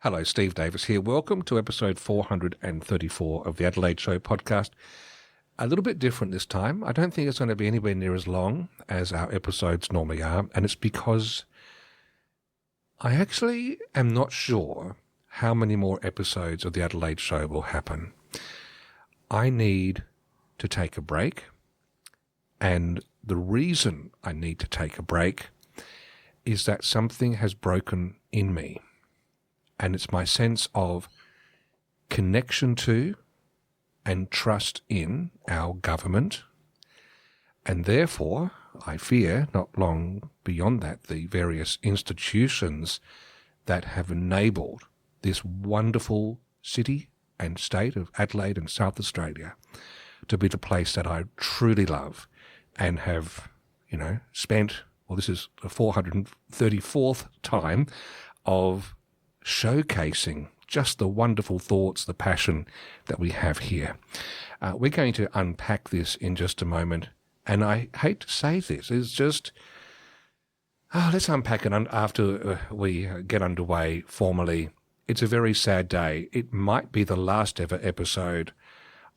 Hello, Steve Davis here. Welcome to episode 434 of the Adelaide Show podcast. A little bit different this time. I don't think it's going to be anywhere near as long as our episodes normally are, and it's because I actually am not sure how many more episodes of the Adelaide Show will happen. I need to take a break, and the reason I need to take a break is that something has broken in me. And it's my sense of connection to and trust in our government. And therefore, I fear, not long beyond that, the various institutions that have enabled this wonderful city and state of Adelaide and South Australia to be the place that I truly love and have, spent, this is the 434th time of showcasing just the wonderful thoughts, the passion that we have here. We're going to unpack this in just a moment, and I hate to say this, it's just, let's unpack it after we get underway formally. It's a very sad day. It might be the last ever episode.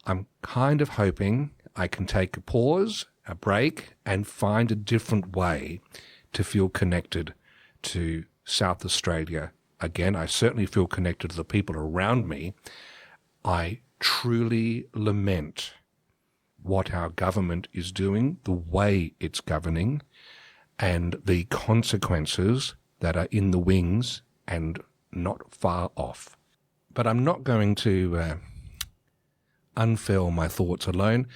I'm kind of hoping I can take a pause, a break, and find a different way to feel connected to South Australia. Again, I certainly feel connected to the people around me. I truly lament what our government is doing, the way it's governing, and the consequences that are in the wings and not far off. But I'm not going to unfurl my thoughts alone.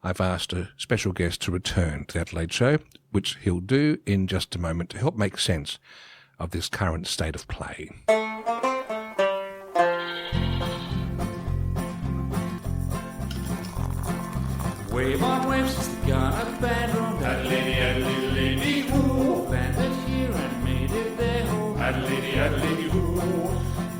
I've asked a special guest to return to the Adelaide Show, which he'll do in just a moment to help make sense of this current state of play. Wave on waves since the gun up band room. Adelaide, Adelaide, who landed here and made it their home. Adelaide, Adelaide, who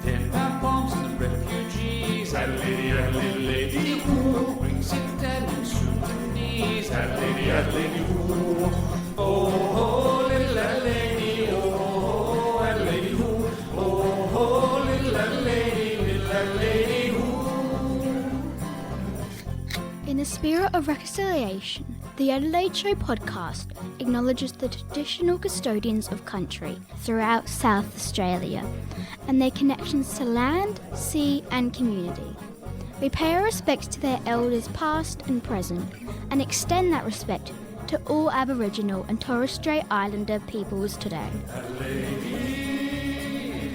10-pound bombs to the refugees. Adelaide, Adelaide, who brings it dead and soon to knees. Adelaide, Adelaide, who oh, little Adelaide, oh, Adelaide, who oh, little Adelaide, who. In the spirit of reconciliation, the Adelaide Show podcast acknowledges the traditional custodians of country throughout South Australia and their connections to land, sea and community. We pay our respects to their elders past and present and extend that respect to all Aboriginal and Torres Strait Islander peoples today. Adelaide,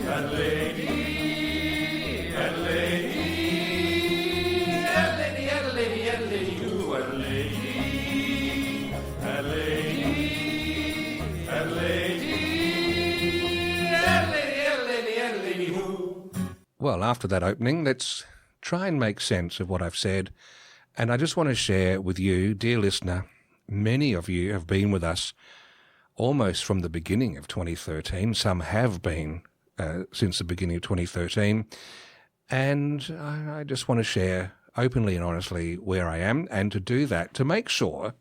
Adelaide, Adelaide. Well, after that opening, let's try and make sense of what I've said. And I just want to share with you, dear listener, many of you have been with us almost from the beginning of 2013. Some have been since the beginning of 2013. And I just want to share openly and honestly where I am, and to do that, to make sure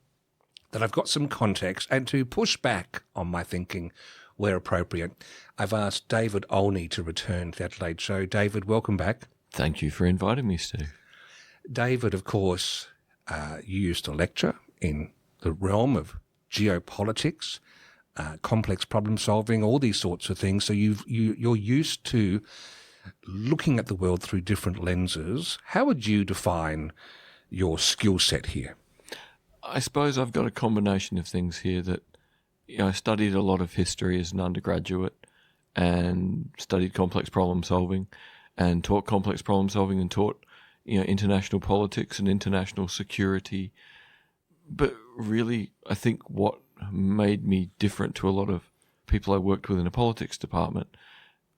that I've got some context and to push back on my thinking where appropriate. I've asked David Olney to return to the Adelaide Show. David, welcome back. Thank you for inviting me, Steve. David, of course, you used to lecture in the realm of geopolitics, complex problem solving, all these sorts of things. So you're used to looking at the world through different lenses. How would you define your skill set here? I suppose I've got a combination of things here that I studied a lot of history as an undergraduate and studied complex problem solving and taught complex problem solving and taught international politics and international security. But really, I think what made me different to a lot of people I worked with in a politics department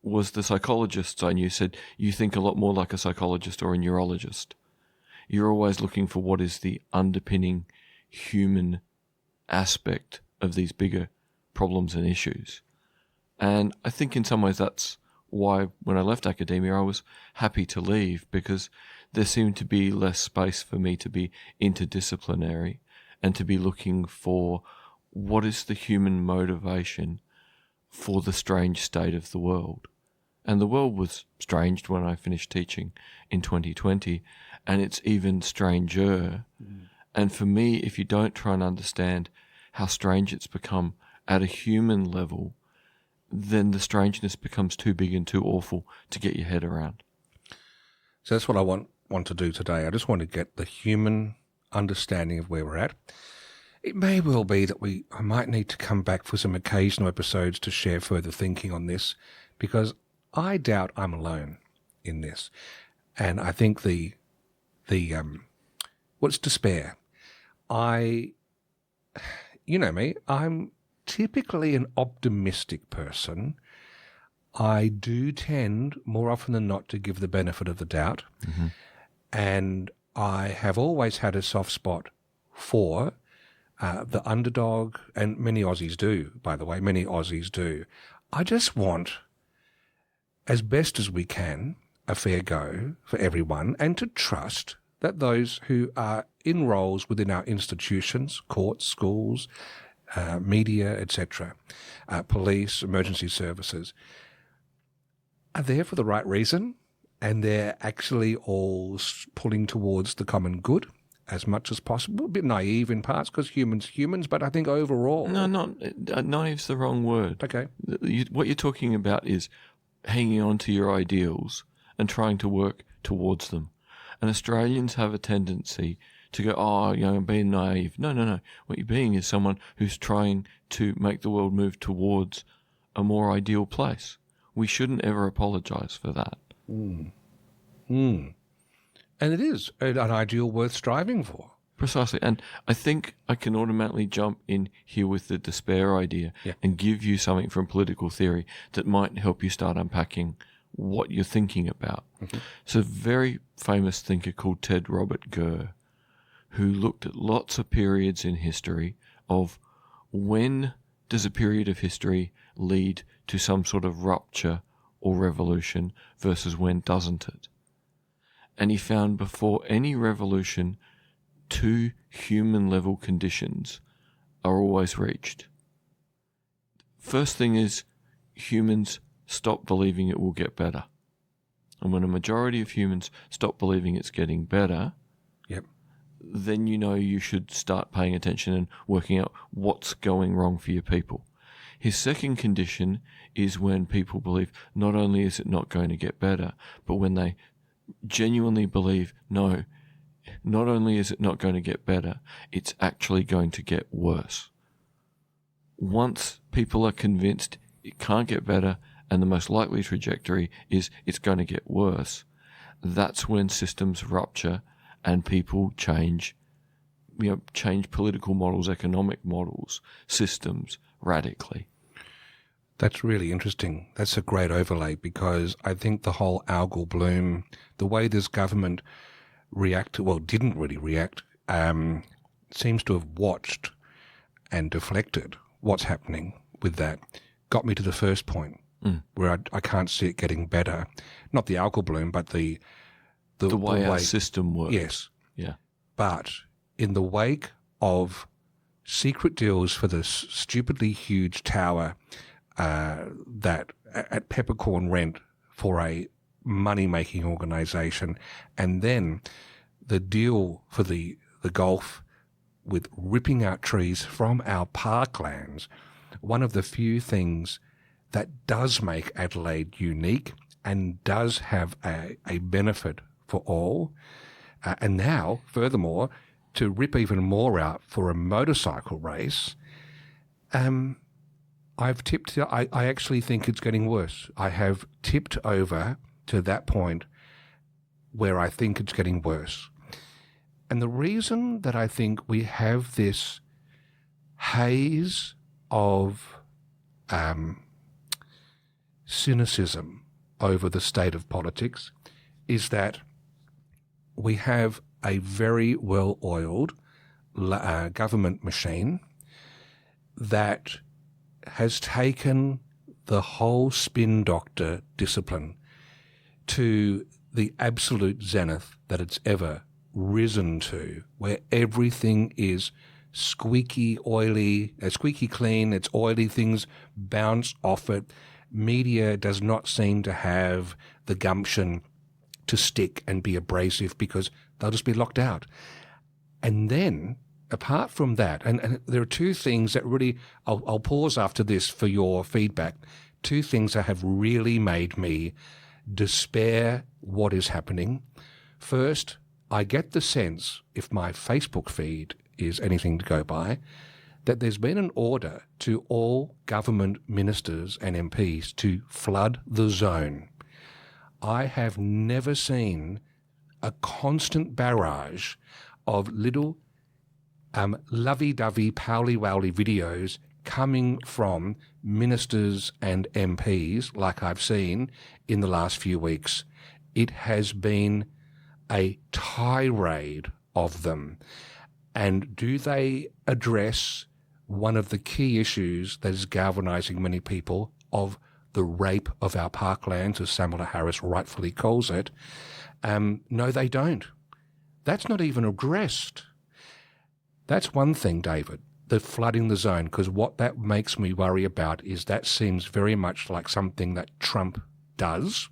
was the psychologists I knew said, you think a lot more like a psychologist or a neurologist. You're always looking for what is the underpinning human aspect of these bigger problems and issues. And I think in some ways that's why when I left academia I was happy to leave, because there seemed to be less space for me to be interdisciplinary and to be looking for what is the human motivation for the strange state of the world. And the world was strange when I finished teaching in 2020, and it's even stranger. And for me, if you don't try and understand how strange it's become at a human level, then the strangeness becomes too big and too awful to get your head around. So that's what I want to do today. I just want to get the human understanding of where we're at. It may well be that I might need to come back for some occasional episodes to share further thinking on this, because I doubt I'm alone in this. And I think what's despair? You know me, I'm typically an optimistic person. I do tend, more often than not, to give the benefit of the doubt. Mm-hmm. And I have always had a soft spot for the underdog, and many Aussies do, by the way, many Aussies do. I just want, as best as we can, a fair go for everyone, and to trust that those who are in roles within our institutions, courts, schools, media, etc., police, emergency services, are there for the right reason, and they're actually all pulling towards the common good as much as possible. A bit naive in parts, because humans, but I think overall... No, naive's the wrong word. Okay. What you're talking about is hanging on to your ideals and trying to work towards them. And Australians have a tendency to go, I'm being naive. No. What you're being is someone who's trying to make the world move towards a more ideal place. We shouldn't ever apologise for that. And it is an ideal worth striving for. Precisely. And I think I can automatically jump in here with the despair idea and give you something from political theory that might help you start unpacking what you're thinking about. Mm-hmm. So a very famous thinker called Ted Robert Gurr, who looked at lots of periods in history of when does a period of history lead to some sort of rupture or revolution versus when doesn't it? And he found before any revolution, two human-level conditions are always reached. First thing is humans stop believing it will get better. And when a majority of humans stop believing it's getting better, then you know you should start paying attention and working out what's going wrong for your people. His second condition is when people believe not only is it not going to get better, but when they genuinely believe, no, not only is it not going to get better, it's actually going to get worse. Once people are convinced it can't get better and the most likely trajectory is it's going to get worse, that's when systems rupture and people change political models, economic models, systems radically. That's really interesting. That's a great overlay, because I think the whole algal bloom, the way this government didn't really react, seems to have watched and deflected what's happening with that. Got me to the first point, where I can't see it getting better. Not the algal bloom, but the way our system works. Yes. Yeah. But in the wake of secret deals for this stupidly huge tower that at peppercorn rent for a money-making organisation, and then the deal for the golf with ripping out trees from our parklands, one of the few things that does make Adelaide unique and does have a benefit for all. And now, furthermore, to rip even more out for a motorcycle race, I've tipped. I actually think it's getting worse. I have tipped over to that point where I think it's getting worse. And the reason that I think we have this haze of cynicism over the state of politics is that we have a very well-oiled government machine that has taken the whole spin doctor discipline to the absolute zenith that it's ever risen to, where everything is squeaky clean, it's oily, things bounce off it. media does not seem to have the gumption to stick and be abrasive because they'll just be locked out. And then, apart from that, and there are two things that really, I'll pause after this for your feedback, two things that have really made me despair what is happening. First, I get the sense, if my Facebook feed is anything to go by, that there's been an order to all government ministers and MPs to flood the zone. I have never seen a constant barrage of little lovey-dovey, powly-wowly videos coming from ministers and MPs like I've seen in the last few weeks. It has been a tirade of them. And do they address one of the key issues that is galvanising many people of the rape of our parklands, as Kamala Harris rightfully calls it? No, they don't. That's not even addressed. That's one thing, David, the flooding the zone, because what that makes me worry about is that seems very much like something that Trump does.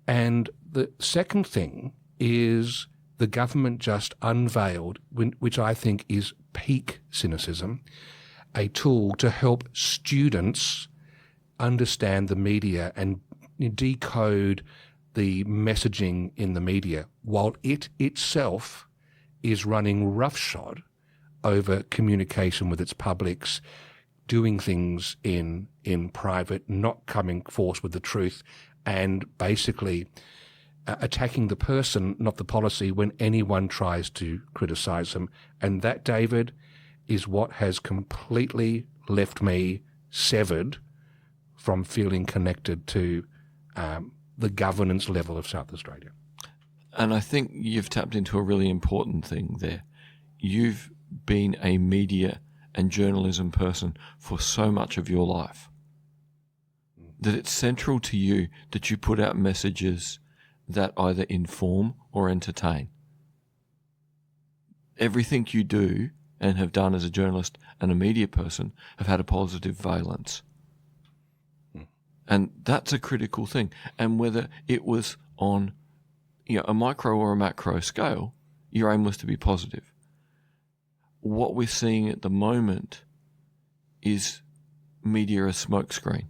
And the second thing is the government just unveiled, which I think is peak cynicism, a tool to help students understand the media and decode the messaging in the media, while it itself is running roughshod over communication with its publics, doing things in private, not coming forth with the truth, and basically attacking the person, not the policy, when anyone tries to criticise them. And that, David, is what has completely left me severed from feeling connected to the governance level of South Australia. And I think you've tapped into a really important thing there. You've been a media and journalism person for so much of your life that it's central to you that you put out messages that either inform or entertain. Everything you do and have done as a journalist and a media person have had a positive valence. And that's a critical thing. And whether it was on a micro or a macro scale, your aim was to be positive. What we're seeing at the moment is media as smokescreen.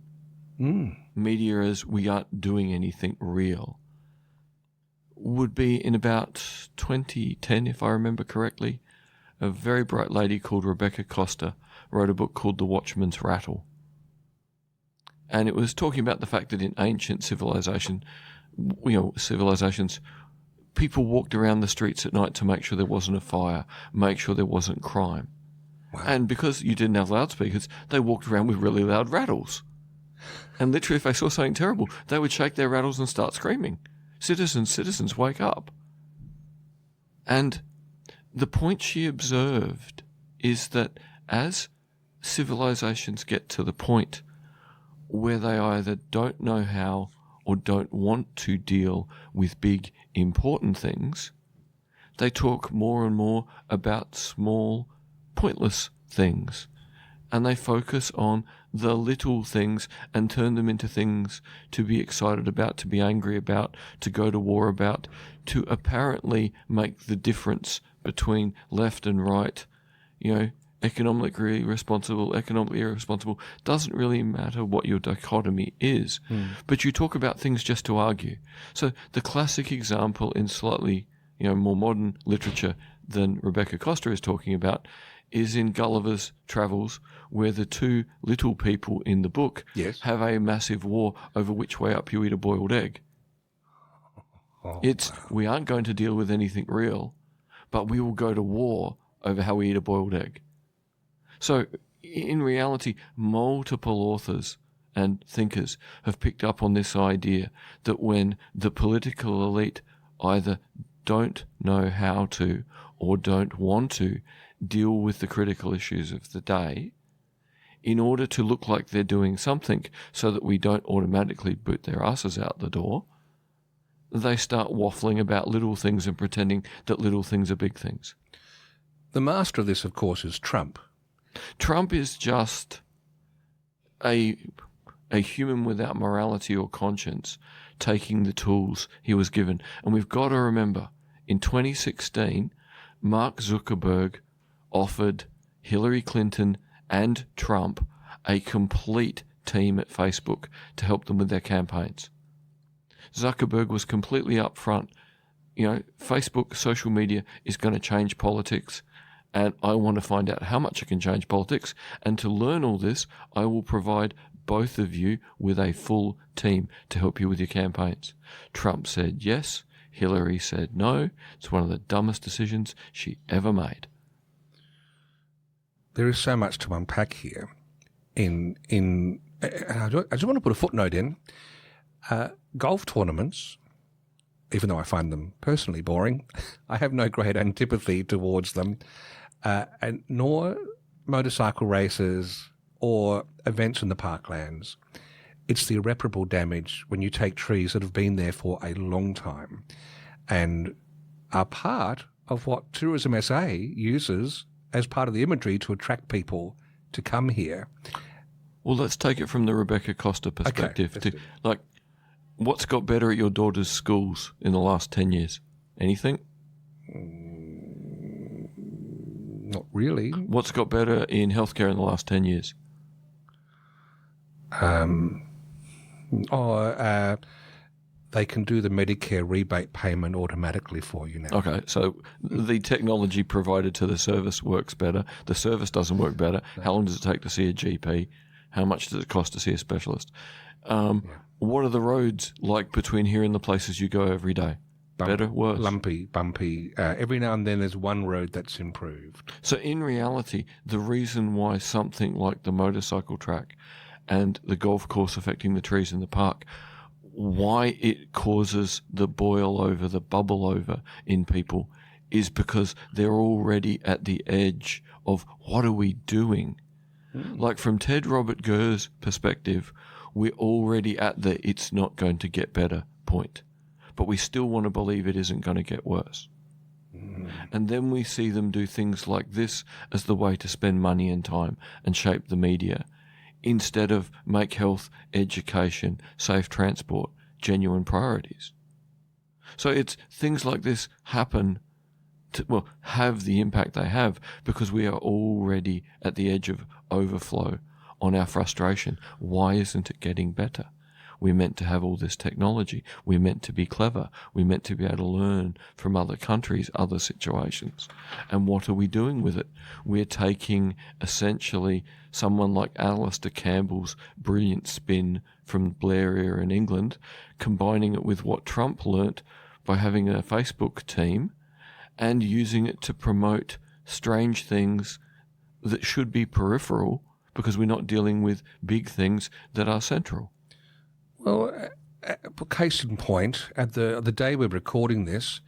Media as we aren't doing anything real. Would be in about 2010, if I remember correctly, a very bright lady called Rebecca Costa wrote a book called The Watchman's Rattle. And it was talking about the fact that in ancient civilizations, people walked around the streets at night to make sure there wasn't a fire, make sure there wasn't crime. Wow. And because you didn't have loudspeakers, they walked around with really loud rattles. And literally, if they saw something terrible, they would shake their rattles and start screaming. Citizens, wake up. And the point she observed is that as civilizations get to the point where they either don't know how or don't want to deal with big, important things, they talk more and more about small, pointless things. And they focus on the little things and turn them into things to be excited about, to be angry about, to go to war about, to apparently make the difference between left and right, economically responsible, economically irresponsible. Doesn't really matter what your dichotomy is, but you talk about things just to argue. So the classic example in slightly, more modern literature than Rebecca Costa is talking about is in Gulliver's Travels, where the two little people in the book have a massive war over which way up you eat a boiled egg. We aren't going to deal with anything real, but we will go to war over how we eat a boiled egg. So, in reality, multiple authors and thinkers have picked up on this idea that when the political elite either don't know how to or don't want to deal with the critical issues of the day, in order to look like they're doing something so that we don't automatically boot their asses out the door, they start waffling about little things and pretending that little things are big things. The master of this, of course, is Trump. Trump is just a a human without morality or conscience taking the tools he was given. And we've got to remember, in 2016, Mark Zuckerberg offered Hillary Clinton and Trump a complete team at Facebook to help them with their campaigns. Zuckerberg was completely upfront. Facebook, social media is going to change politics, and I want to find out how much it can change politics. And to learn all this, I will provide both of you with a full team to help you with your campaigns. Trump said yes. Hillary said no. It's one of the dumbest decisions she ever made. There is so much to unpack here. And I just want to put a footnote in. Golf tournaments, even though I find them personally boring, I have no great antipathy towards them, and nor motorcycle races or events in the parklands. It's the irreparable damage when you take trees that have been there for a long time and are part of what Tourism SA uses as part of the imagery to attract people to come here. Well, let's take it from the Rebecca Costa perspective. Okay, What's got better at your daughter's schools in the last 10 years? Anything? Not really. What's got better in healthcare in the last 10 years? They can do the Medicare rebate payment automatically for you now. Okay, so the technology provided to the service works better. The service doesn't work better. No. How long does it take to see a GP? How much does it cost to see a specialist? What are the roads like between here and the places you go every day? Better, worse? Lumpy, bumpy. Every now and then there's one road that's improved. So in reality, the reason why something like the motorcycle track and the golf course affecting the trees in the park, why it causes the boil over, the bubble over in people, is because they're already at the edge of what are we doing? Like from Ted Robert Gurr's perspective, we're already at the it's not going to get better point. But we still want to believe it isn't going to get worse. And then we see them do things like this as the way to spend money and time and shape the media, instead of make health, education, safe transport genuine priorities. So it's things like this happen to, have the impact they have because we are already at the edge of overflow on our frustration. Why isn't it getting better? We're meant to have all this technology. We're meant to be clever. We're meant to be able to learn from other countries, other situations. And what are we doing with it? We're taking essentially someone like Alistair Campbell's brilliant spin from Blair era in England, combining it with what Trump learnt by having a Facebook team and using it to promote strange things that should be peripheral because we're not dealing with big things that are central. Well, case in point, at the day we're recording this,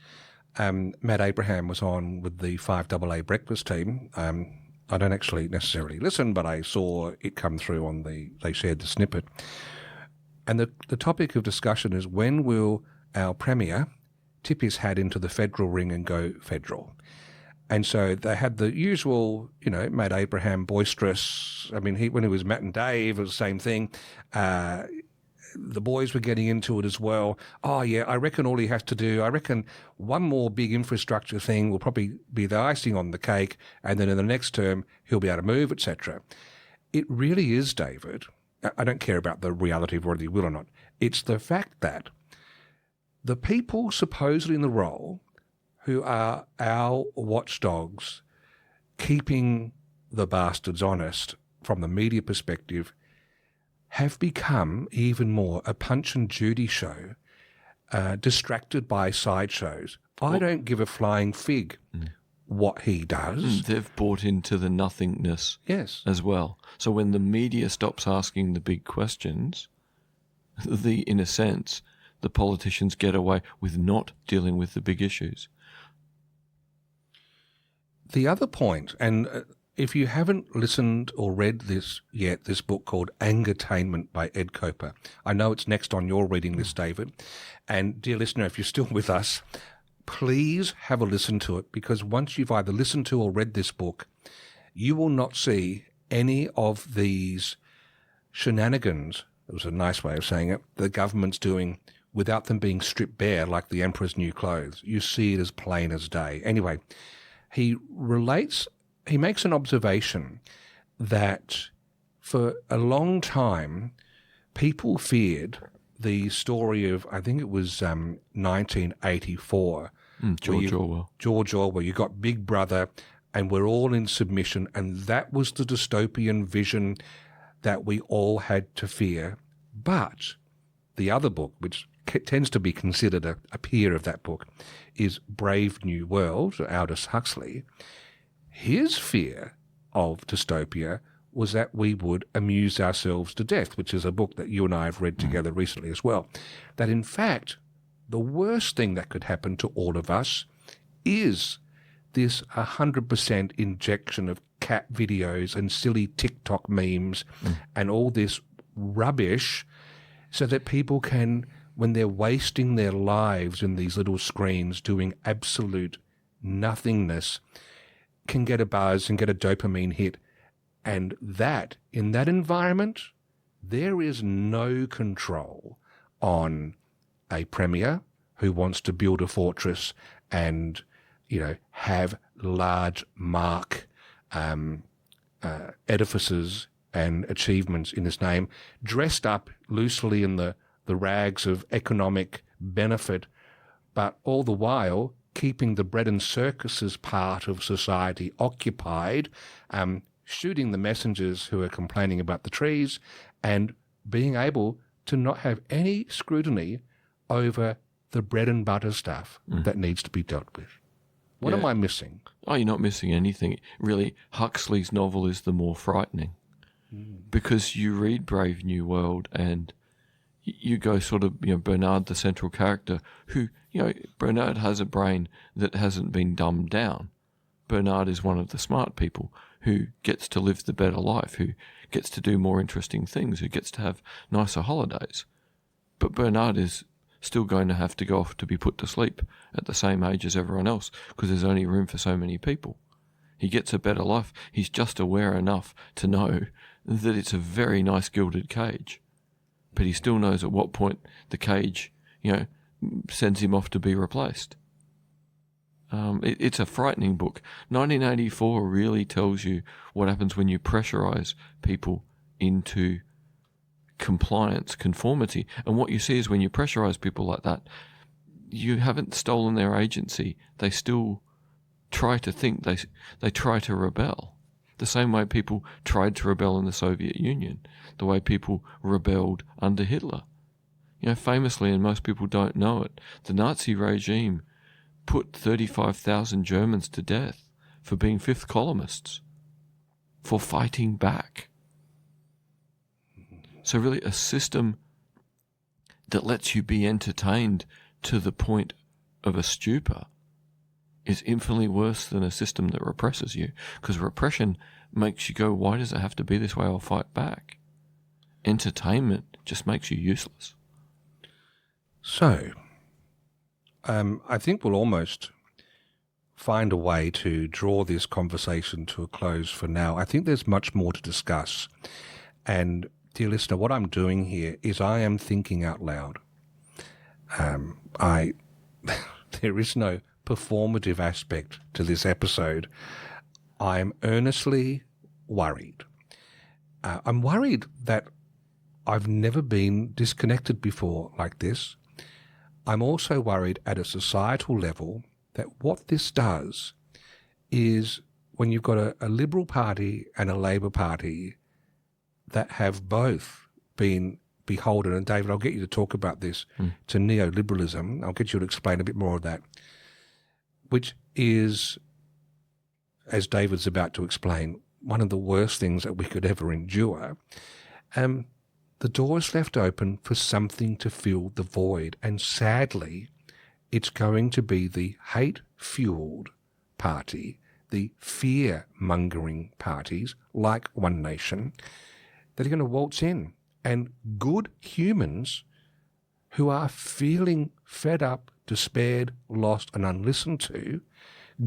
Matt Abraham was on with the 5AA breakfast team. I don't actually necessarily listen, but I saw it come through on they shared the snippet. And the topic of discussion is, when will our Premier tip his hat into the federal ring and go federal? And so they had the usual, Matt Abraham boisterous. I mean, when he was Matt and Dave, it was the same thing. The boys were getting into it as well. Oh, yeah, I reckon all he has to do, one more big infrastructure thing will probably be the icing on the cake, and then in the next term, he'll be able to move, etc. It really is, David. I don't care about the reality of whether he will or not. It's the fact that the people supposedly in the role who are our watchdogs, keeping the bastards honest from the media perspective, have become even more a Punch and Judy show, distracted by sideshows. I don't give a flying fig what he does. They've bought into the nothingness as well. So when the media stops asking the big questions, in a sense, the politicians get away with not dealing with the big issues. The other point, and if you haven't listened or read this yet, this book called Angertainment by Ed Koper, I know it's next on your reading list, David. And dear listener, if you're still with us, please have a listen to it, because once you've either listened to or read this book, you will not see any of these shenanigans it was a nice way of saying it, the government's doing without them being stripped bare like the emperor's new clothes. You see it as plain as day. Anyway, he makes an observation that for a long time, people feared the story of, I think it was 1984. George Orwell. George Orwell. You got Big Brother and we're all in submission, and that was the dystopian vision that we all had to fear. But the other book, which tends to be considered a peer of that book, is Brave New World, Aldous Huxley. His fear of dystopia was that we would amuse ourselves to death, which is a book that you and I have read together recently as well. That in fact, the worst thing that could happen to all of us is this 100% injection of cat videos and silly TikTok memes and all this rubbish, so that people can, when they're wasting their lives in these little screens doing absolute nothingness, can get a buzz and get a dopamine hit. And that, in that environment, there is no control on a premier who wants to build a fortress and, have large edifices and achievements in his name, dressed up loosely in the rags of economic benefit, but all the while keeping the bread and circuses part of society occupied, shooting the messengers who are complaining about the trees, and being able to not have any scrutiny over the bread and butter stuff that needs to be dealt with. What am I missing? Oh, you're not missing anything. Really, Huxley's novel is the more frightening because you read Brave New World and you go sort of, Bernard, the central character, who, Bernard has a brain that hasn't been dumbed down. Bernard is one of the smart people who gets to live the better life, who gets to do more interesting things, who gets to have nicer holidays. But Bernard is still going to have to go off to be put to sleep at the same age as everyone else because there's only room for so many people. He gets a better life. He's just aware enough to know that it's a very nice gilded cage. But he still knows at what point the cage, sends him off to be replaced. It's a frightening book. 1984 really tells you what happens when you pressurize people into compliance, conformity. And what you see is when you pressurize people like that, you haven't stolen their agency. They still try to think. They try to rebel. The same way people tried to rebel in the Soviet Union, the way people rebelled under Hitler. Famously, and most people don't know it, the Nazi regime put 35,000 Germans to death for being fifth columnists, for fighting back. So really a system that lets you be entertained to the point of a stupor is infinitely worse than a system that represses you, because repression makes you go, why does it have to be this way? I'll fight back. Entertainment just makes you useless. So, I think we'll almost find a way to draw this conversation to a close for now. I think there's much more to discuss. And, dear listener, what I'm doing here is I am thinking out loud. There is no performative aspect to this episode. I'm earnestly worried. I'm worried that I've never been disconnected before like this. I'm also worried at a societal level that what this does is when you've got a Liberal Party and a Labor Party that have both been beholden, and David, I'll get you to talk about this, to neoliberalism. I'll get you to explain a bit more of that, which is, as David's about to explain, one of the worst things that we could ever endure. The door is left open for something to fill the void, and sadly, it's going to be the hate-fueled party, the fear-mongering parties like One Nation, that are going to waltz in, and good humans who are feeling fed up, despaired, lost, and unlistened to,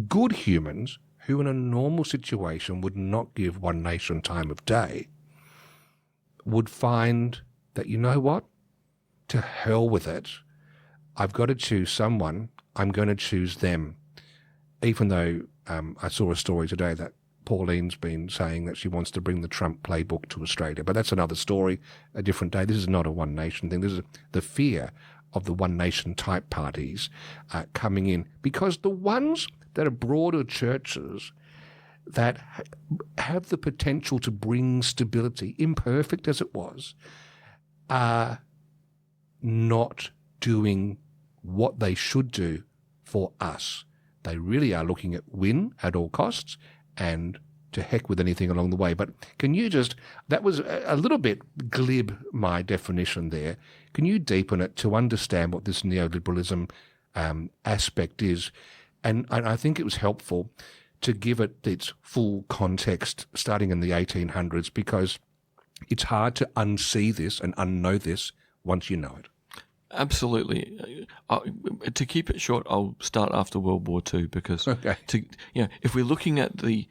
good humans who in a normal situation would not give One Nation time of day, would find that, you know what, to hell with it. I've got to choose someone. I'm going to choose them. Even though I saw a story today that Pauline's been saying that she wants to bring the Trump playbook to Australia. But that's another story, a different day. This is not a one nation thing. This is the fear of the one nation type parties coming in, because the ones that are broader churches that have the potential to bring stability, imperfect as it was, are not doing what they should do for us. They really are looking at win at all costs and to heck with anything along the way. But can you just, that was a little bit glib, my definition there. Can you deepen it to understand what this neoliberalism aspect is? And I think it was helpful to give it its full context starting in the 1800s, because it's hard to unsee this and unknow this once you know it. Absolutely. To keep it short, I'll start after World War II, because if we're looking at the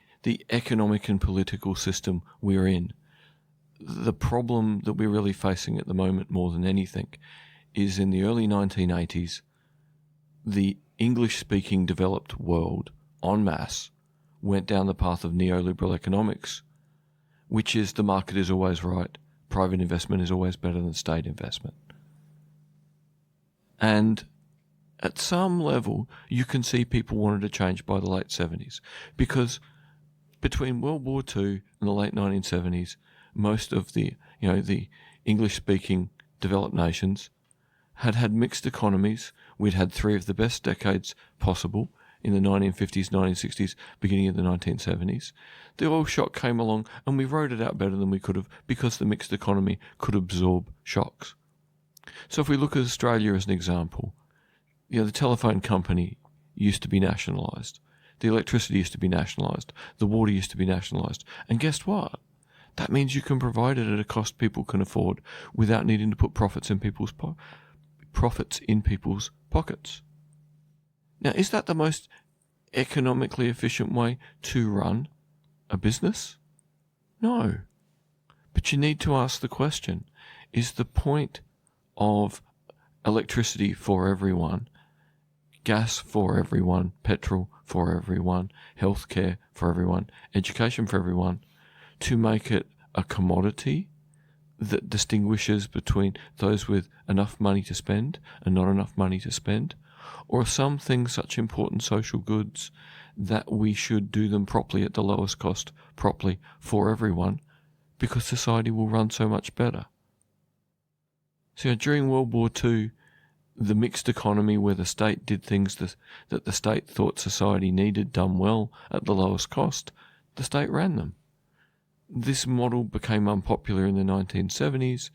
economic and political system we're in, the problem that we're really facing at the moment more than anything is in the early 1980s, the English-speaking developed world en masse went down the path of neoliberal economics, which is the market is always right, private investment is always better than state investment. And at some level, you can see people wanted to change by the late 70s, because between World War II and the late 1970s, most of the English-speaking developed nations had mixed economies. We'd had 3 of the best decades possible in the 1950s, 1960s, beginning of the 1970s. The oil shock came along and we rode it out better than we could have, because the mixed economy could absorb shocks. So if we look at Australia as an example, the telephone company used to be nationalised. The electricity used to be nationalised. The water used to be nationalised. And guess what? That means you can provide it at a cost people can afford without needing to put profits in people's pockets. Now, is that the most economically efficient way to run a business? No. But you need to ask the question, is the point of electricity for everyone, gas for everyone, petrol for everyone, healthcare for everyone, education for everyone, to make it a commodity that distinguishes between those with enough money to spend and not enough money to spend? Or are some things such important social goods that we should do them properly at the lowest cost, properly for everyone, because society will run so much better? So during World War II, the mixed economy where the state did things that the state thought society needed done well at the lowest cost, the state ran them. This model became unpopular in the 1970s,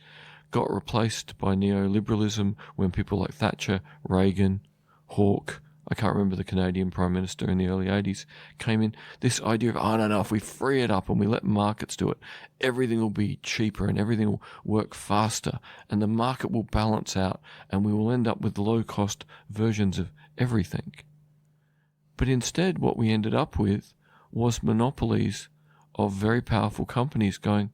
got replaced by neoliberalism when people like Thatcher, Reagan, Hawke, I can't remember the Canadian Prime Minister in the early 80s, came in. This idea of, no, if we free it up and we let markets do it, everything will be cheaper and everything will work faster and the market will balance out and we will end up with low-cost versions of everything. But instead, what we ended up with was monopolies of very powerful companies going,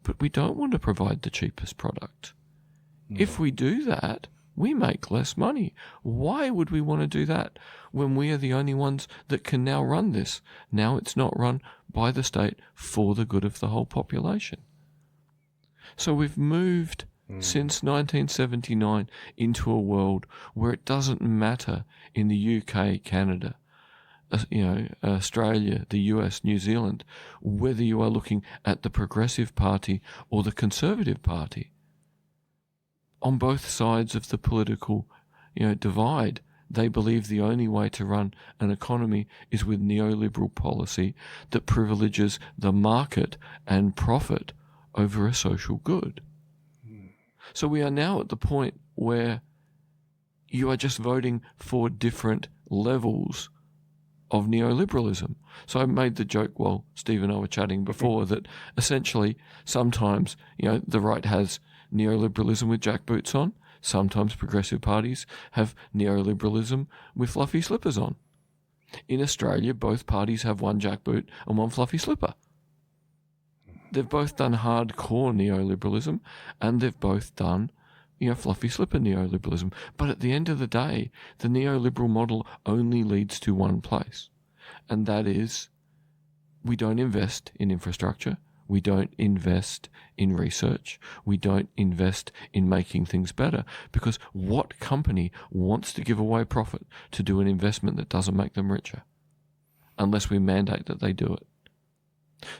but we don't want to provide the cheapest product. No. If we do that, we make less money. Why would we want to do that when we are the only ones that can now run this? Now it's not run by the state for the good of the whole population. So we've moved since 1979 into a world where it doesn't matter in the UK, Canada, Australia, the US, New Zealand, whether you are looking at the Progressive Party or the Conservative Party. On both sides of the political, divide, they believe the only way to run an economy is with neoliberal policy that privileges the market and profit over a social good. So we are now at the point where you are just voting for different levels of neoliberalism. So I made the joke while Steve and I were chatting before that essentially sometimes, the right has neoliberalism with jackboots on. Sometimes progressive parties have neoliberalism with fluffy slippers on. In Australia, both parties have one jackboot and one fluffy slipper. They've both done hardcore neoliberalism, and they've both done, fluffy slipper neoliberalism. But at the end of the day, the neoliberal model only leads to one place, and that is we don't invest in infrastructure, we don't invest in research, we don't invest in making things better, because what company wants to give away profit to do an investment that doesn't make them richer, unless we mandate that they do it?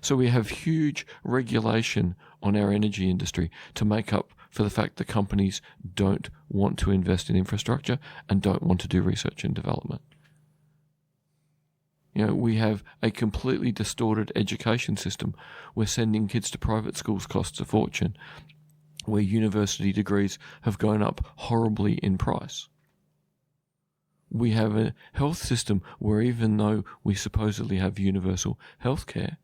So we have huge regulation on our energy industry to make up for the fact that companies don't want to invest in infrastructure and don't want to do research and development. We have a completely distorted education system where sending kids to private schools costs a fortune, where university degrees have gone up horribly in price. We have a health system where even though we supposedly have universal health care,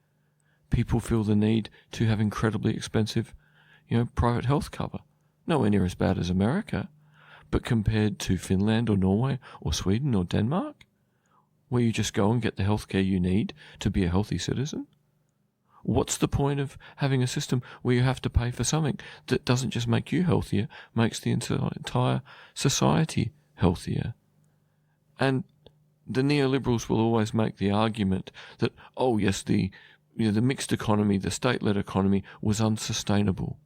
people feel the need to have incredibly expensive, private health cover. Nowhere near as bad as America, but compared to Finland or Norway or Sweden or Denmark, where you just go and get the healthcare you need to be a healthy citizen? What's the point of having a system where you have to pay for something that doesn't just make you healthier, makes the entire society healthier? And the neoliberals will always make the argument that, oh yes, the mixed economy, the state-led economy was unsustainable.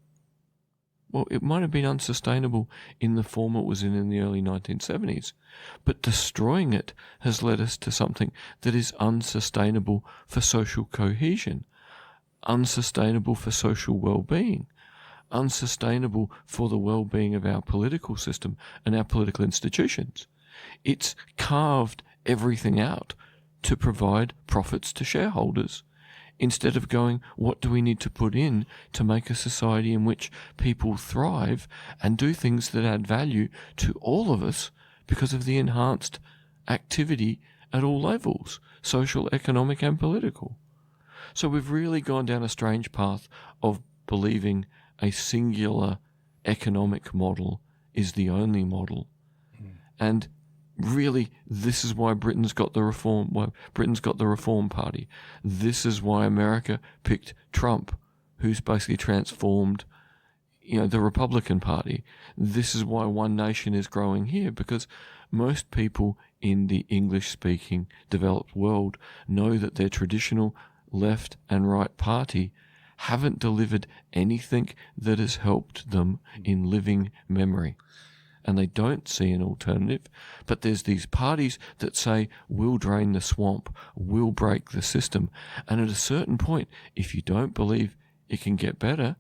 Well, it might have been unsustainable in the form it was in the early 1970s, but destroying it has led us to something that is unsustainable for social cohesion, unsustainable for social well-being, unsustainable for the well-being of our political system and our political institutions. It's carved everything out to provide profits to shareholders, instead of going, what do we need to put in to make a society in which people thrive and do things that add value to all of us because of the enhanced activity at all levels, social, economic and political. So we've really gone down a strange path of believing a singular economic model is the only model. And really, this is why Britain's got the Reform Party. This is why America picked Trump, who's basically transformed, the Republican Party. This is why One Nation is growing here, because most people in the English-speaking developed world know that their traditional left and right party haven't delivered anything that has helped them in living memory. And they don't see an alternative, but there's these parties that say, we'll drain the swamp, we'll break the system. And at a certain point, if you don't believe it can get better,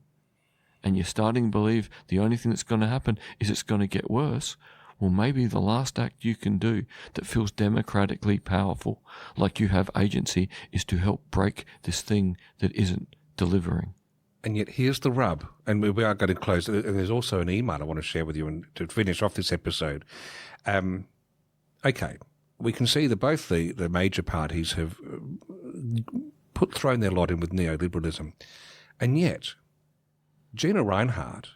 and you're starting to believe the only thing that's going to happen is it's going to get worse, well, maybe the last act you can do that feels democratically powerful, like you have agency, is to help break this thing that isn't delivering. And yet here's the rub, and we are going to close. And there's also an email I want to share with you and to finish off this episode. Okay, we can see that both the major parties have thrown their lot in with neoliberalism. And yet Gina Rinehart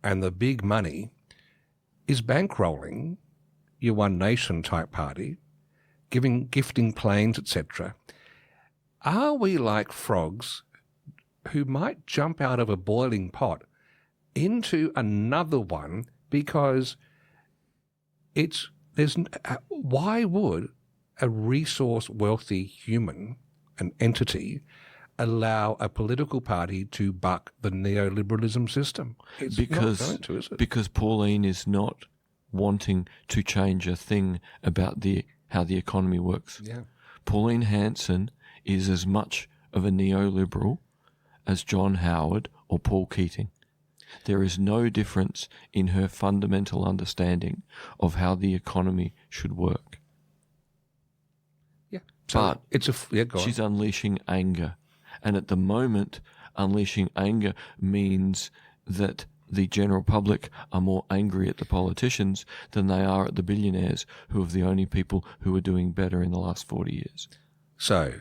and the big money is bankrolling your One Nation type party, gifting planes, etc. Are we like frogs who might jump out of a boiling pot into another one because why would a resource wealthy human, an entity, allow a political party to buck the neoliberalism system? It's not going to, is it? Because Pauline is not wanting to change a thing about how the economy works. Yeah. Pauline Hanson is as much of a neoliberal as John Howard or Paul Keating. There is no difference in her fundamental understanding of how the economy should work. Yeah. So but she's unleashing anger. And at the moment, unleashing anger means that the general public are more angry at the politicians than they are at the billionaires, who are the only people who are doing better in the last 40 years. So,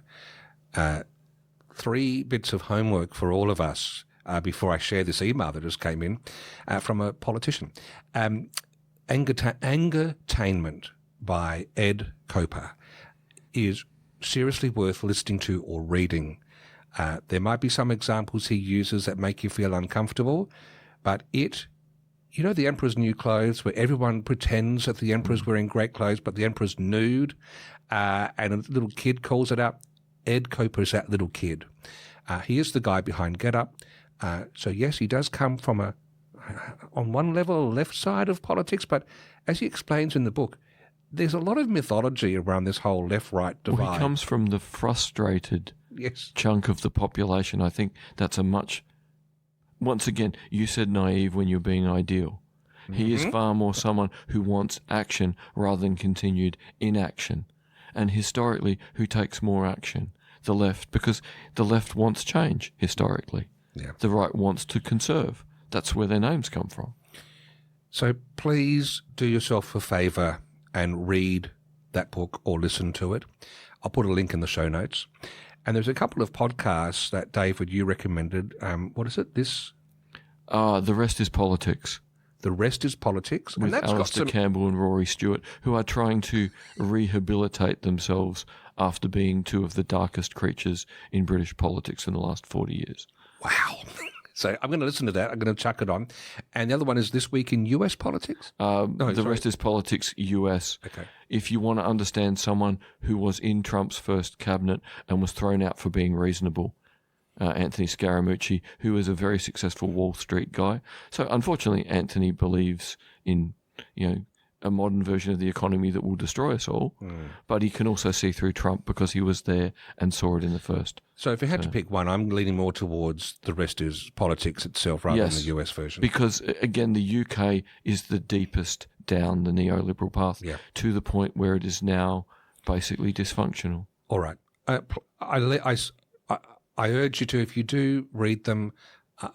3 bits of homework for all of us before I share this email that just came in from a politician. Angertainment by Ed Coper is seriously worth listening to or reading. There might be some examples he uses that make you feel uncomfortable, but you know, the Emperor's New Clothes, where everyone pretends that the Emperor's wearing great clothes, but the Emperor's nude, and a little kid calls it out. Ed Cooper's that little kid. He is the guy behind Get Up. So yes, he does come from on one level, left side of politics, but as he explains in the book, there's a lot of mythology around this whole left-right divide. Well, he comes from the frustrated chunk of the population. I think that's once again, you said naive when you're being ideal. He is far more someone who wants action rather than continued inaction. And historically, who takes more action? The left, because the left wants change historically. Yeah. The right wants to conserve. That's where their names come from. So please do yourself a favour and read that book or listen to it. I'll put a link in the show notes. And there's a couple of podcasts that, David, you recommended. What is it? The Rest is Politics. The Rest is Politics. With Alistair Campbell and Rory Stewart, who are trying to rehabilitate themselves after being two of the darkest creatures in British politics in the last 40 years. Wow. So I'm going to listen to that. I'm going to chuck it on. And the other one is This Week in US Politics? Rest is Politics US. Okay. If you want to understand someone who was in Trump's first cabinet and was thrown out for being reasonable, Anthony Scaramucci, who is a very successful Wall Street guy. So unfortunately, Anthony believes in, a modern version of the economy that will destroy us all. But he can also see through Trump because he was there and saw it in the first. So if you had to pick one, I'm leaning more towards The Rest is Politics itself rather than the US version. Because, again, the UK is the deepest down the neoliberal path to the point where it is now basically dysfunctional. All right. I urge you to, if you do read them,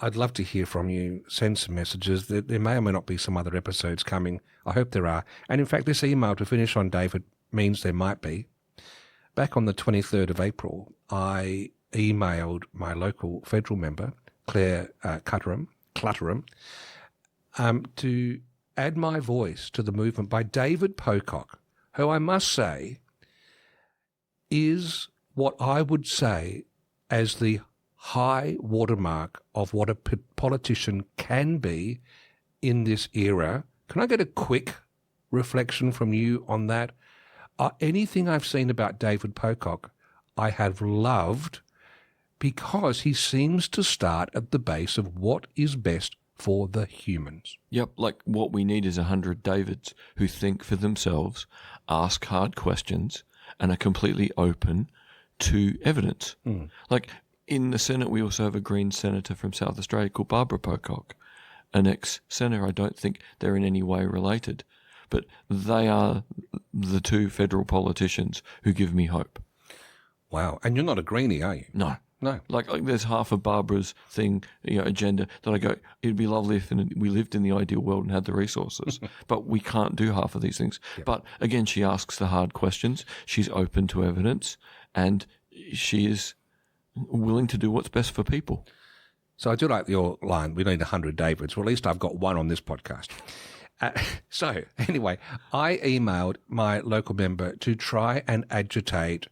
I'd love to hear from you. Send some messages. There may or may not be some other episodes coming. I hope there are. And in fact, this email to finish on, David, means there might be. Back on the 23rd of April, I emailed my local federal member, Claire Clutterham, to add my voice to the movement by David Pocock, who I must say is what I would say as the high watermark of what a politician can be in this era. Can I get a quick reflection from you on that? Anything I've seen about David Pocock, I have loved because he seems to start at the base of what is best for the humans. Yep, like what we need is 100 Davids who think for themselves, ask hard questions, and are completely open to evidence. Like in the Senate, we also have a Green senator from South Australia called Barbara Pocock, an ex-senator. I don't think they're in any way related, but they are the two federal politicians who give me hope. Wow. And you're not a greenie, are you? No. Like there's half of Barbara's agenda that I go, it'd be lovely if we lived in the ideal world and had the resources, but we can't do half of these things. Yep. But again, she asks the hard questions. She's open to evidence, and she is willing to do what's best for people. So I do like your line, we need 100 Davids. Well, at least I've got one on this podcast. So anyway, I emailed my local member to try and agitate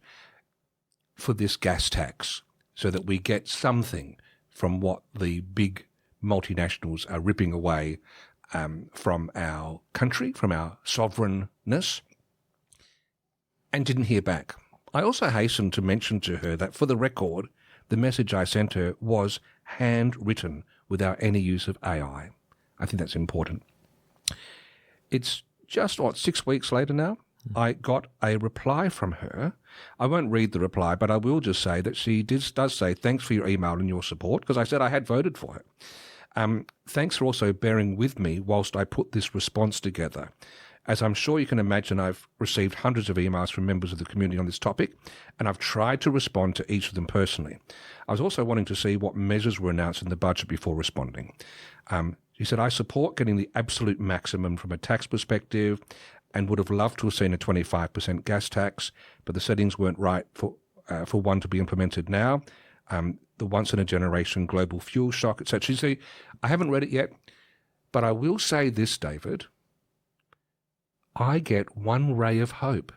for this gas tax so that we get something from what the big multinationals are ripping away from our country, from our sovereignness, and didn't hear back. I also hastened to mention to her that, for the record, the message I sent her was handwritten without any use of AI. I think that's important. It's just, 6 weeks later now? I got a reply from her. I won't read the reply, but I will just say that she does say, thanks for your email and your support, because I said I had voted for her. Thanks for also bearing with me whilst I put this response together. As I'm sure you can imagine, I've received hundreds of emails from members of the community on this topic, and I've tried to respond to each of them personally. I was also wanting to see what measures were announced in the budget before responding. She said, I support getting the absolute maximum from a tax perspective and would have loved to have seen a 25% gas tax, but the settings weren't right for one to be implemented now. The once-in-a-generation global fuel shock, etc. You see, I haven't read it yet, but I will say this, David. I get one ray of hope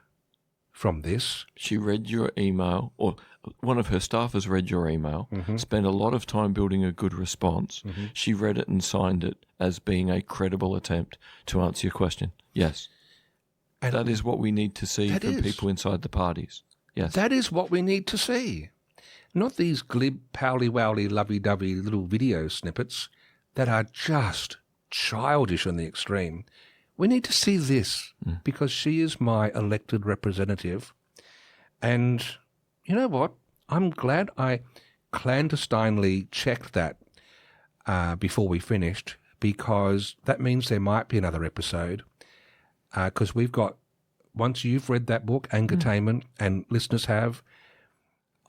from this. She read your email, or one of her staff has read your email, spent a lot of time building a good response. She read it and signed it as being a credible attempt to answer your question. Yes. And that is what we need to see from people inside the parties. Yes. That is what we need to see. Not these glib, powly-wowly, lovey-dovey little video snippets that are just childish in the extreme. We need to see this because she is my elected representative. And you know what? I'm glad I clandestinely checked that before we finished, because that means there might be another episode. Because we've got, once you've read that book, Angertainment, and listeners have,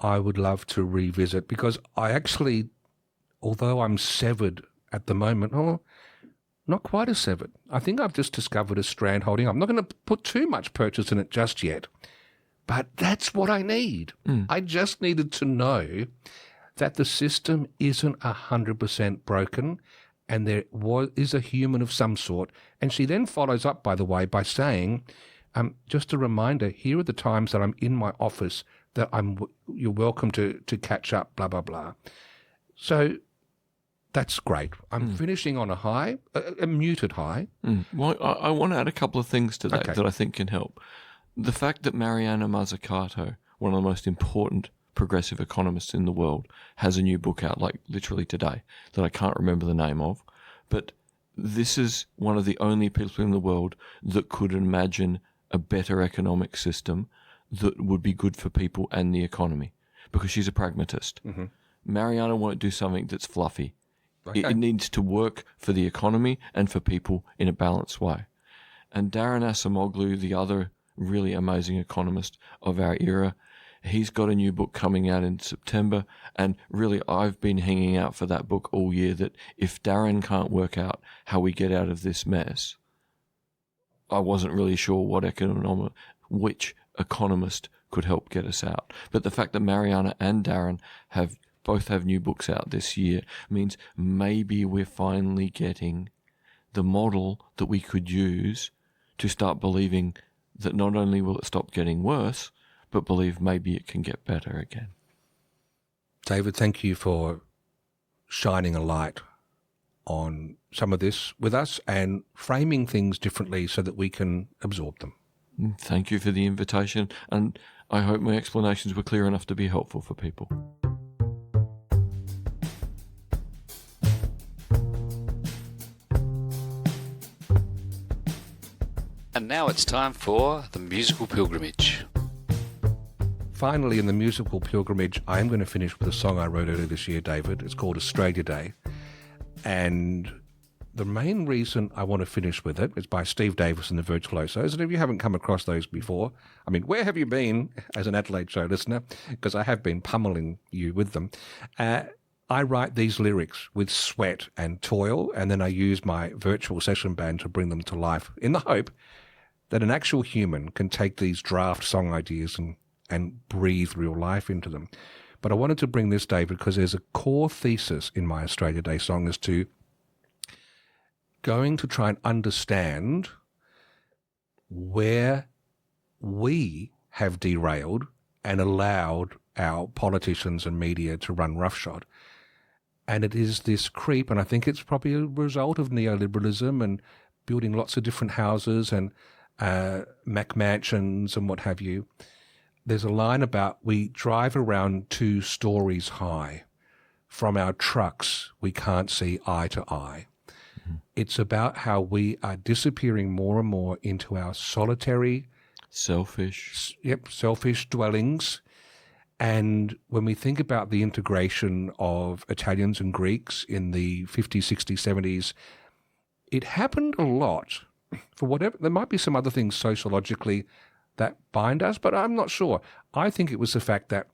I would love to revisit, because I actually, although I'm severed at the moment, not quite as severed. I think I've just discovered a strand holding. I'm not going to put too much purchase in it just yet, but that's what I need. I just needed to know that the system isn't 100% broken and there is a human of some sort. And she then follows up, by the way, by saying, just a reminder, here are the times that I'm in my office that you're welcome to catch up, blah, blah, blah. So that's great. I'm finishing on a high, a muted high. Well, I want to add a couple of things to that that I think can help. The fact that Mariana Mazzucato, one of the most important progressive economists in the world, has a new book out, like literally today, that I can't remember the name of. But this is one of the only people in the world that could imagine a better economic system that would be good for people and the economy, because she's a pragmatist. Mariana won't do something that's fluffy. Okay. It needs to work for the economy and for people in a balanced way. And Darren Acemoglu, the other really amazing economist of our era, he's got a new book coming out in September. And really, I've been hanging out for that book all year, that if Darren can't work out how we get out of this mess, I wasn't really sure which economist could help get us out. But the fact that Mariana and Darren both have new books out this year means maybe we're finally getting the model that we could use to start believing that not only will it stop getting worse, but believe maybe it can get better again. David, thank you for shining a light on some of this with us and framing things differently so that we can absorb them. Thank you for the invitation, and I hope my explanations were clear enough to be helpful for people. And now it's time for the musical pilgrimage. Finally, in the musical pilgrimage, I am going to finish with a song I wrote earlier this year, David. It's called Australia Day. And the main reason I want to finish with it is by Steve Davis and the Virtuosos. And if you haven't come across those before, I mean, where have you been as an Adelaide Show listener? Because I have been pummeling you with them. I write these lyrics with sweat and toil, and then I use my virtual session band to bring them to life in the hope that an actual human can take these draft song ideas and breathe real life into them. But I wanted to bring this, David, because there's a core thesis in my Australia Day song as to going to try and understand where we have derailed and allowed our politicians and media to run roughshod. And it is this creep, and I think it's probably a result of neoliberalism and building lots of different houses and Mac mansions and what have you. There's a line about we drive around 2 stories high. From our trucks, we can't see eye to eye. It's about how we are disappearing more and more into our solitary, selfish dwellings. And when we think about the integration of Italians and Greeks in the 50s, 60s, 70s, it happened a lot for whatever. There might be some other things sociologically that bind us, but I'm not sure. I think it was the fact that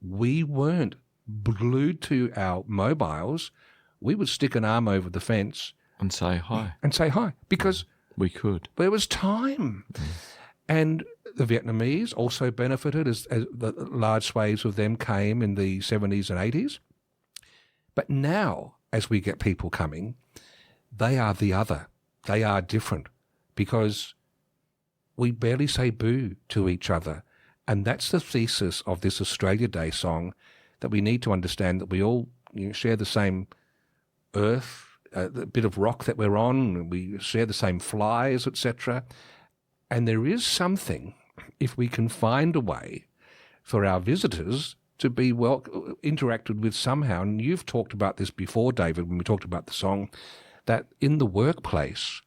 we weren't glued to our mobiles. We would stick an arm over the fence and say hi. Because we could. There was time. And the Vietnamese also benefited as the large swathes of them came in the 70s and 80s. But now, as we get people coming, they are the other. They are different because we barely say boo to each other. And that's the thesis of this Australia Day song, that we need to understand that we all share the same earth, the bit of rock that we're on, we share the same flies, etc. And there is something, if we can find a way for our visitors to be well interacted with somehow. And you've talked about this before, David, when we talked about the song, that in the workplace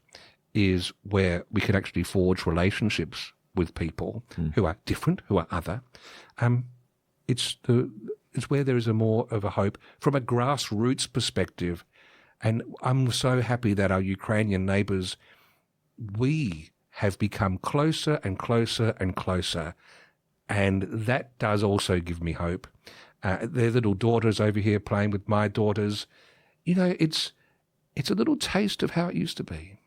is where we can actually forge relationships with people who are different, who are other. It's where there is a more of a hope from a grassroots perspective. And I'm so happy that our Ukrainian neighbours, we have become closer and closer and closer. And that does also give me hope. Their little daughters over here playing with my daughters. It's a little taste of how it used to be.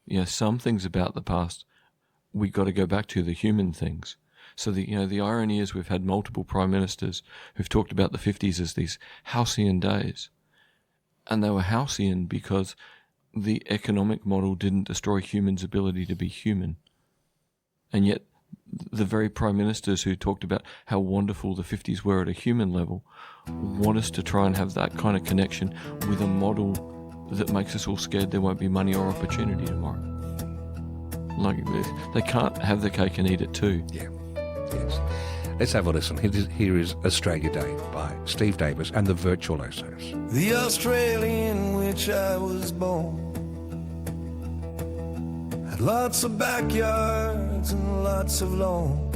Yeah, some things about the past, we got to go back to the human things. So the irony is we've had multiple prime ministers who've talked about the 50s as these halcyon days. And they were halcyon because the economic model didn't destroy humans' ability to be human. And yet the very prime ministers who talked about how wonderful the 50s were at a human level want us to try and have that kind of connection with a model that makes us all scared there won't be money or opportunity tomorrow. Like, they can't have the cake and eat it too. Yeah, yes. Let's have a listen. Here is Australia Day by Steve Davis and the Virtuosos. The Australia in which I was born had lots of backyards and lots of lawn,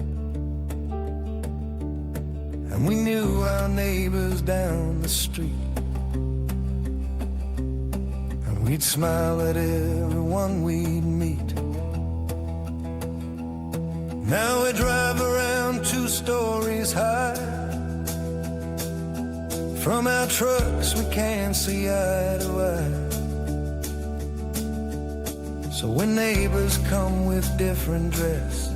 and we knew our neighbors down the street, and we'd smile at everyone we'd meet. Now we drive around 2 stories high. From our trucks we can't see eye to eye. So when neighbors come with different dress,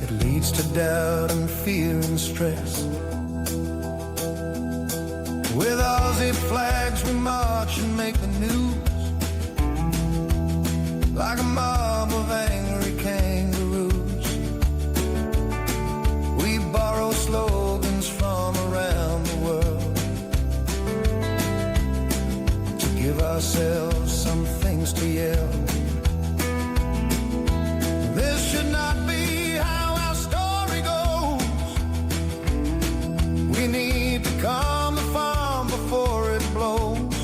it leads to doubt and fear and stress. With Aussie flags we march and make the news, like a mob of angry kangaroos. We borrow slogans from around the world to give ourselves some things to yell. This should not be how our story goes. We need to calm the farm before it blows.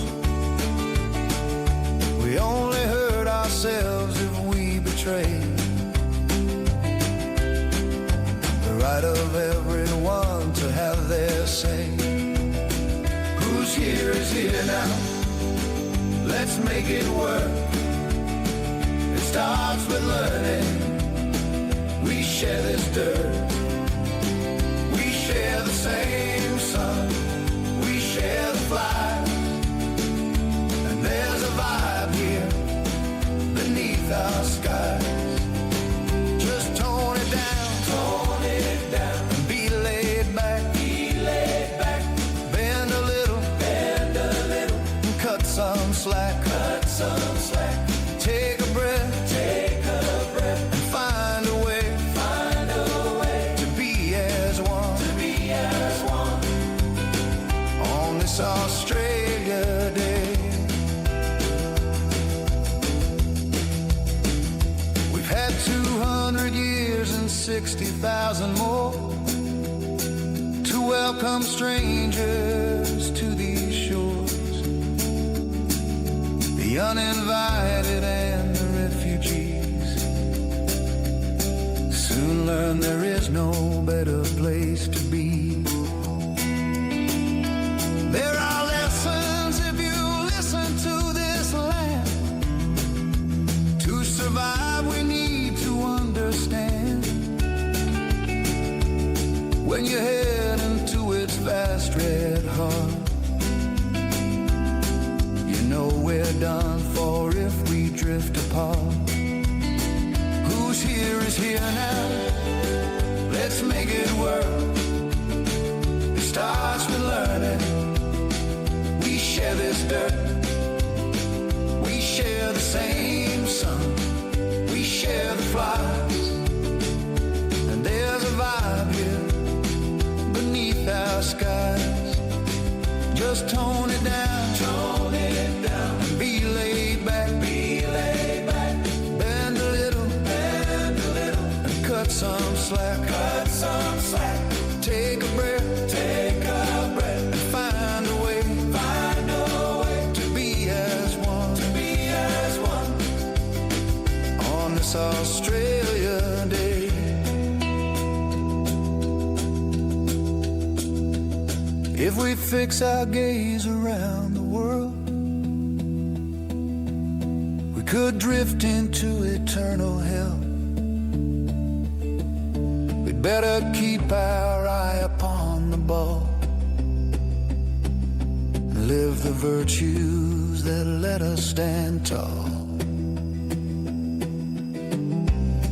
We only hurt ourselves if we betray the right of everyone to have their say. Who's here is here now. Let's make it work. It starts with learning. We share this dirt. We share the same sun. We share the fly. And there's a vibe here beneath our skies. Just tone it down, and be laid back, bend a little, and cut some slack, take a breath, and find a way to be as one, on this Australia Day. We've had 200 years and 60,000 more to welcome strangers to these shores, the uninvited and the refugees. Soon learn there is no better place to be. There are lessons if you listen to this land. To survive we need to understand. When you head into its vast red heart, you know we're done for if we drift apart. Who's here is here now. Let's make it work. It starts with learning. We share this dirt. We share the same sun, we share the flies, and there's a vibe here beneath our skies. Just tone it down, and be laid back, bend a little, and cut some slack, take a breath, and find a way to be as one, on this Australia Day. If we fix our gaze around the world, we could drift into eternal hell. We'd better keep our eye upon the ball, and live the virtues that let us stand tall.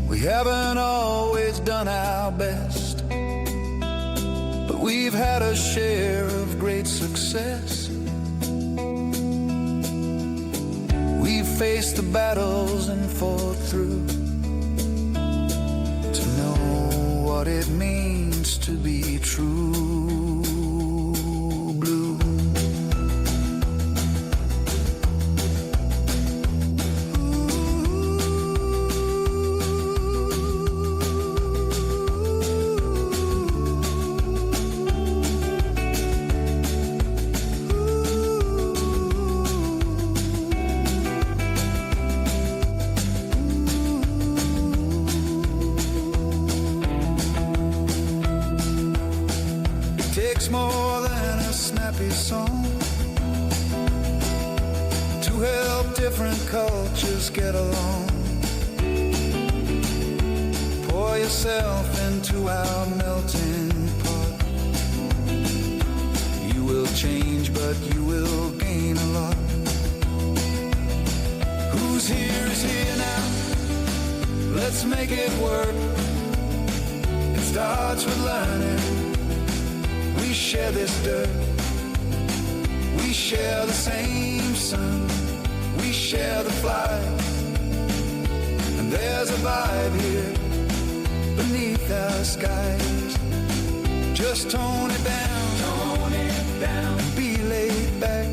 We haven't always done our best, but we've had a share of great success. We've faced the battles and fought through to know what it means to be true blue. Takes more than a snappy song to help different cultures get along. Pour yourself into our melting pot. You will change, but you will gain a lot. Who's here is here now. Let's make it work. It starts with learning. We share this dirt, we share the same sun, we share the flight, and there's a vibe here beneath our skies. Just tone it down, and be laid back,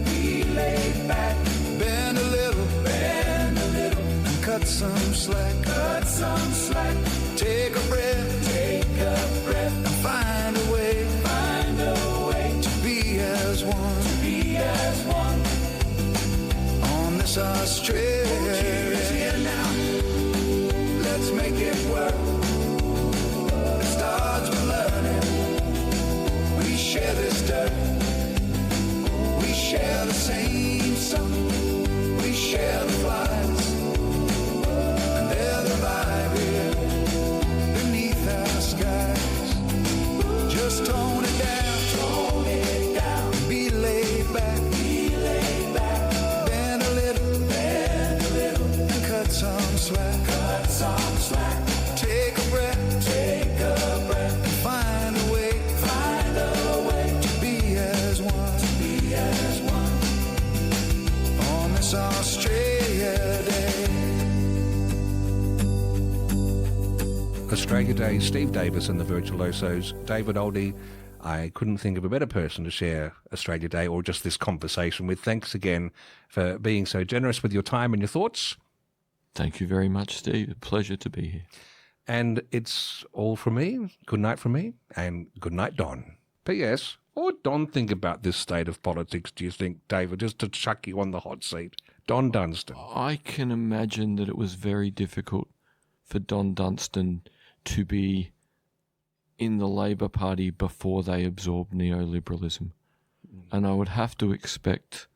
bend a little, and cut some slack, take a breath, and find a way to be as one, on this Australia. Let's make it work. It starts with learning. We share this dirt, we share the same sun, we share the flies, and there's a vibe here beneath our skies. Just tone it down, be laid back, bend a little, and cut some slack, take a breath, and find a way to be as one, on this Australia Day. Australia Day, Steve Davis and the Virtuosos. David Olney, I couldn't think of a better person to share Australia Day or just this conversation with. Thanks again for being so generous with your time and your thoughts. Thank you very much, Steve. A pleasure to be here. And it's all from me. Good night from me, and good night, Don. P.S. What would Don think about this state of politics, do you think, David, just to chuck you on the hot seat? Don Dunstan. I can imagine that it was very difficult for Don Dunstan to be in the Labor Party before they absorbed neoliberalism. And I would have to expect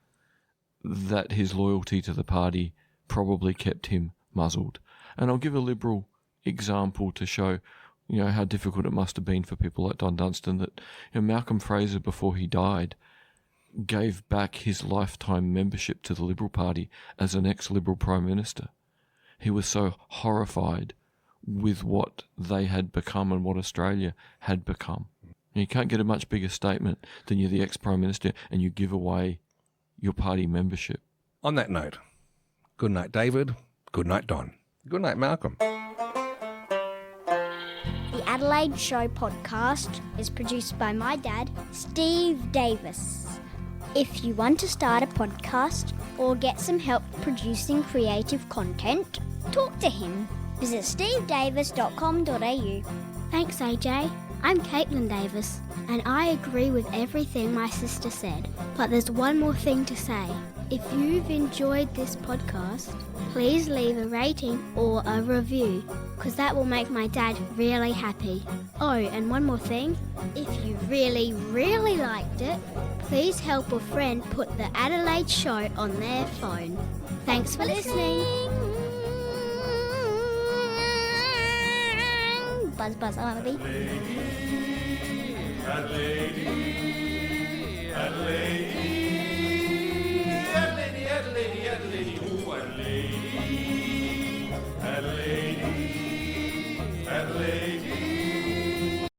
that his loyalty to the party probably kept him muzzled. And I'll give a Liberal example to show, how difficult it must have been for people like Don Dunstan, that Malcolm Fraser, before he died, gave back his lifetime membership to the Liberal Party as an ex-Liberal Prime Minister. He was so horrified with what they had become and what Australia had become. You can't get a much bigger statement than you're the ex-Prime Minister and you give away your party membership. On that note, Good night, David. Good night, Don. Good night, Malcolm. The Adelaide Show podcast is produced by my dad, Steve Davis. If you want to start a podcast or get some help producing creative content, talk to him. Visit stevedavis.com.au. Thanks, AJ. I'm Caitlin Davis, and I agree with everything my sister said. But there's one more thing to say. If you've enjoyed this podcast, please leave a rating or a review, because that will make my dad really happy. Oh, and one more thing. If you really, really liked it, please help a friend put the Adelaide Show on their phone. Thanks for listening. Buzz, buzz, I want to be. Lady,